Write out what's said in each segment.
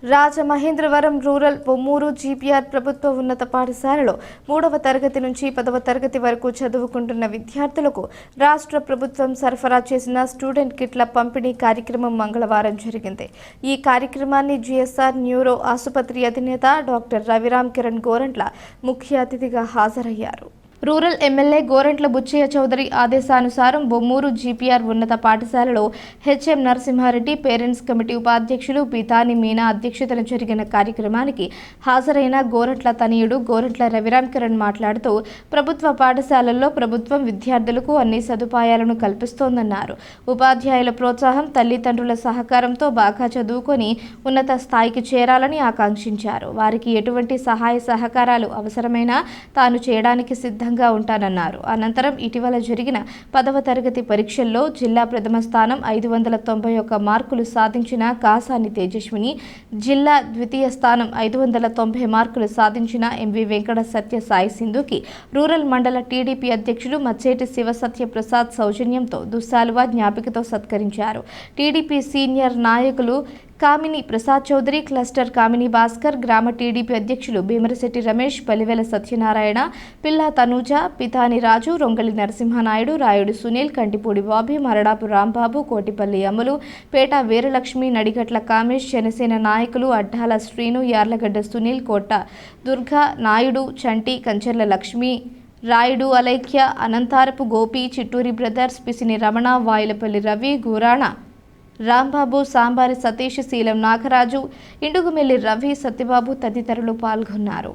Rajamahendravaram rural Bommuru GPR ప్రభుత్వ ఉన్నత పాఠశాలలో 3వ తరగతి నుంచి 10వ తరగతి వరకు చదువుకుంటున్న విద్యార్థులకు రాష్ట్ర ప్రభుత్వం సరఫరా చేసిన స్టూడెంట్ కిట్ల పంపిణీ కార్యక్రమం మంగళవారం జరిగింది. ఈ కార్యక్రమాన్ని జీఎస్ఆర్ న్యూరో ఆసుపత్రి అధినేత డాక్టర్ రవిరామ్ కిరణ్ గోరంట్ల ముఖ్య అతిథిగా హాజరయ్యారు. రూరల్ ఎమ్మెల్యే గోరంట్ల బుచ్చయ్య చౌదరి ఆదేశానుసారం బొమ్మూరు జీపీఆర్ ఉన్నత పాఠశాలలో హెచ్ఎం నరసింహారెడ్డి పేరెంట్స్ కమిటీ ఉపాధ్యక్షులు పితాని మీనా అధ్యక్షతన జరిగిన కార్యక్రమానికి హాజరైన గోరంట్ల తనయుడు గోరంట్ల రవిరామ్ కిరణ్ మాట్లాడుతూ ప్రభుత్వ పాఠశాలల్లో ప్రభుత్వం విద్యార్థులకు అన్ని సదుపాయాలను కల్పిస్తోందన్నారు. ఉపాధ్యాయుల ప్రోత్సాహం, తల్లిదండ్రుల సహకారంతో బాగా చదువుకొని ఉన్నత స్థాయికి చేరాలని ఆకాంక్షించారు. వారికి ఎటువంటి సహాయ సహకారాలు అవసరమైనా తాను చేయడానికి సిద్ధంగా ఉంటానన్నారు. అనంతరం ఇటీవల జరిగిన 10వ తరగతి పరీక్షల్లో జిల్లా ప్రథమ స్థానం 591 మార్కులు సాధించిన కాసాని తేజస్విని, జిల్లా ద్వితీయ స్థానం 590 మార్కులు సాధించిన ఎంవి వెంకట సత్య సాయి సింధుకి రూరల్ మండల టీడీపీ అధ్యక్షులు మచ్చేటి శివసత్య ప్రసాద్ సౌజన్యంతో దుస్సాలువా జ్ఞాపికతో సత్కరించారు. టీడీపీ సీనియర్ నాయకులు కామిని ప్రసాద్ చౌదరి, క్లస్టర్ కామిని భాస్కర్, గ్రామ టీడీపీ అధ్యక్షులు భీమరశెట్టి రమేష్, పలివెల సత్యనారాయణ, పిల్లా తనూజ, పితాని రాజు, రొంగలి నరసింహనాయుడు, రాయుడు సునీల్, కంటిపూడి బాబీ, మరడాపు రాంబాబు, కోటిపల్లి అమలు, పేట వీరలక్ష్మి, నడిగట్ల కామేష్, జనసేన నాయకులు అడ్డాల శ్రీను, యార్లగడ్డ సునీల్, కోట దుర్గా, నాయుడు, చంటి, కంచర్ల లక్ష్మి, రాయుడు అలైక్య, అనంతారపు గోపి, చిట్టూరి బ్రదర్స్, పిసిని రమణ, వాయిలపల్లి రవి, గురాణ రాంబాబు, సాంబారి సతీష్, శీలం నాగరాజు, ఇండుగుమెల్లి రవి, సత్యబాబు తదితరులు పాల్గొన్నారు.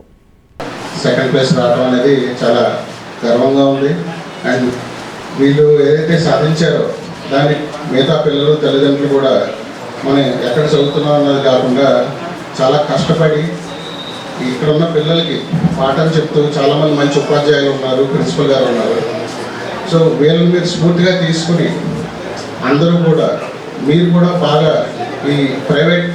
సెకండ్ ప్లేస్ రావడం అనేది చాలా గర్వంగా ఉంది. అండ్ వీళ్ళు ఏదైతే సాధించారో దాన్ని మిగతా పిల్లలు, తల్లిదండ్రులు కూడా మనం ఎక్కడ చదువుతున్నాం అన్నది కాకుండా చాలా కష్టపడి ఇక్కడ ఉన్న పిల్లలకి పాఠం చెప్తూ చాలామంది మంచి ఉపాధ్యాయులు ఉన్నారు, ప్రిన్సిపల్ గారు ఉన్నారు. సో వీళ్ళని మీరు స్ఫూర్తిగా తీసుకుని అందరూ కూడా మీరు కూడా బాగా ఈ ప్రైవేట్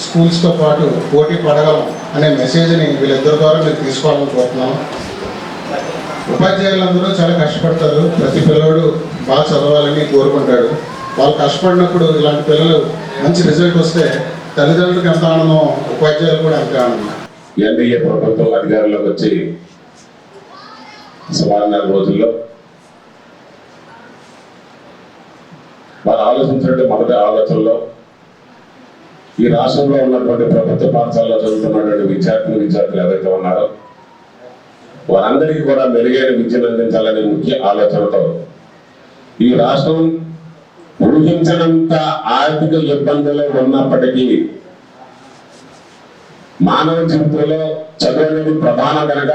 స్కూల్స్తో పాటు పోటీ పడగలం అనే మెసేజ్ని వీళ్ళిద్దరి ద్వారా మీరు తీసుకోవాలనుకుంటున్నాం. ఉపాధ్యాయులందరూ చాలా కష్టపడతారు. ప్రతి పిల్లవాడు బాగా చదవాలని కోరుకుంటాడు. వాళ్ళు కష్టపడినప్పుడు ఇలాంటి పిల్లలు మంచి రిజల్ట్ వస్తే తల్లిదండ్రులకు ఎంత ఆనందం, ఉపాధ్యాయులు కూడా అంతే ఆనందం. ఎన్డీఏ ప్రభుత్వం అధికారంలోకి వచ్చి సుమారు 4 రోజుల్లో వారు ఆలోచించినట్టు మొదటి ఆలోచనలో ఈ రాష్ట్రంలో ఉన్నటువంటి ప్రభుత్వ పాఠశాలలో చదువుతున్నటువంటి విద్యార్థులు ఎవరైతే ఉన్నారో వారందరికీ కూడా మెరుగైన విద్యను అందించాలనే ముఖ్య ఆలోచనతో ఈ రాష్ట్రం ఊహించినంత ఆర్థిక ఇబ్బందులు ఉన్నప్పటికీ మానవ జీవితంలో చదువు అనేది ప్రధాన కనుక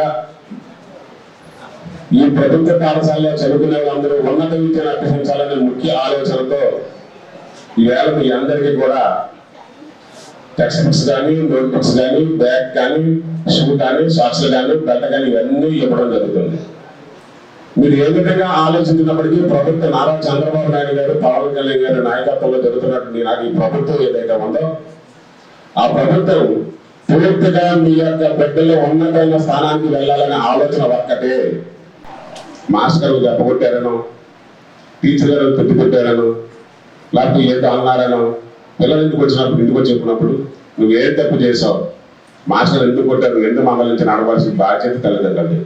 ఈ ప్రభుత్వ పాఠశాలలో చదువుకునే వాళ్ళందరూ ఉన్నత విద్యను అభ్యసించాలనే ముఖ్య ఆలోచనతో ఈవేళ మీ అందరికీ కూడా టెక్స్ట్ బుక్స్ కానీ, నోట్ బుక్స్ కానీ, బ్యాగ్ కానీ, షూ కానీ, సాక్స్లు కానీ, బట్ట కానీ ఇవన్నీ ఇవ్వడం జరుగుతుంది. మీరు ఏ విధంగా ఆలోచించినప్పటికీ ప్రభుత్వ నారా చంద్రబాబు నాయుడు గారు, పవన్ కళ్యాణ్ గారి నాయకత్వంలో జరుగుతున్నట్టు నాకు ఈ ప్రభుత్వం ఏదైతే ఉందో ఆ ప్రభుత్వం పూర్తిగా మీ యొక్క బిడ్డలు ఉన్నతమైన స్థానానికి వెళ్ళాలనే ఆలోచన ఒక్కటే. మాస్టర్ గారు దెబ్బకొట్టారనో, టీచర్ గారు తిట్టుకొట్టారనో, లేకపోతే ఏదో అన్నారనో, పిల్లలు ఇంటికి వచ్చినప్పుడు ఇంటికి వచ్చి చెప్పినప్పుడు నువ్వు ఏం తప్పు చేసావు, మాస్టర్ ఎందుకు కొట్టారు, ఎందుకు మందలించి నడవాల్సిన బాధ్యత తల్లిదండ్రులు.